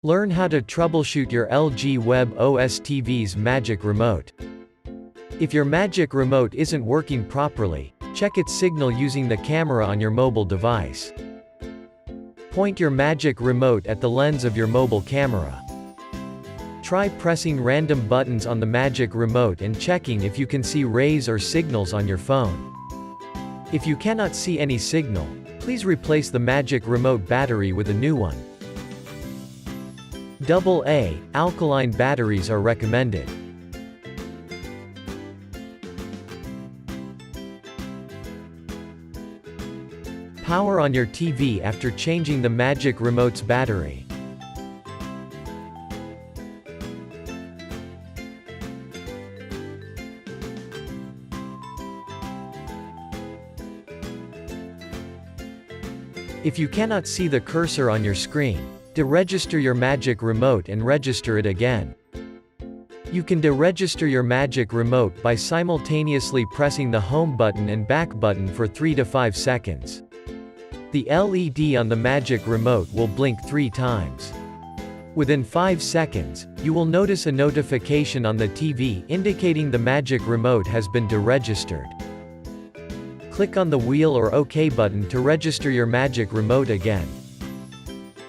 Learn how to troubleshoot your LG WebOS TV's Magic Remote. If your Magic Remote isn't working properly, check its signal using the camera on your mobile device. Point your Magic Remote at the lens of your mobile camera. Try pressing random buttons on the Magic Remote and checking if you can see rays or signals on your phone. If you cannot see any signal, please replace the Magic Remote battery with a new one. AA alkaline batteries are recommended. Power on your TV after changing the Magic Remote's battery. If you cannot see the cursor on your screen, deregister your Magic Remote and register it again. You can deregister your Magic Remote by simultaneously pressing the Home button and Back button for 3 to 5 seconds. The LED on the Magic Remote will blink 3 times. Within 5 seconds, you will notice a notification on the TV indicating the Magic Remote has been deregistered. Click on the wheel or OK button to register your Magic Remote again.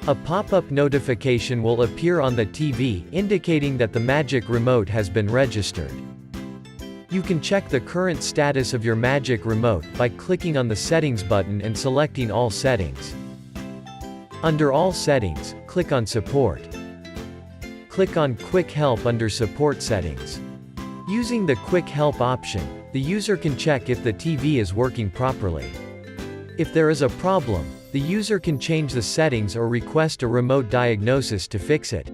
A pop-up notification will appear on the TV indicating that the Magic Remote has been registered. You can check the current status of your Magic Remote by clicking on the Settings button and selecting All Settings. Under All Settings, click on Support. Click on Quick Help under Support Settings. Using the Quick Help option, the user can check if the TV is working properly. If there is a problem, the user can change the settings or request a remote diagnosis to fix it.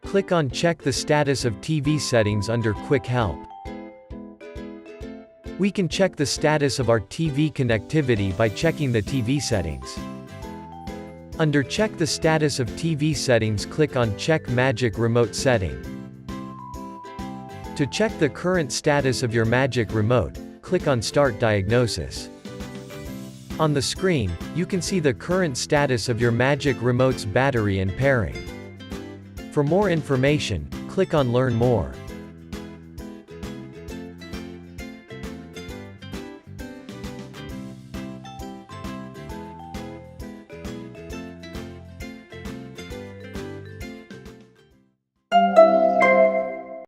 Click on Check the Status of TV Settings under Quick Help. We can check the status of our TV connectivity by checking the TV settings. Under Check the Status of TV Settings, click on Check Magic Remote Setting. To check the current status of your Magic Remote, click on Start Diagnosis. On the screen, you can see the current status of your Magic Remote's battery and pairing. For more information, click on Learn More.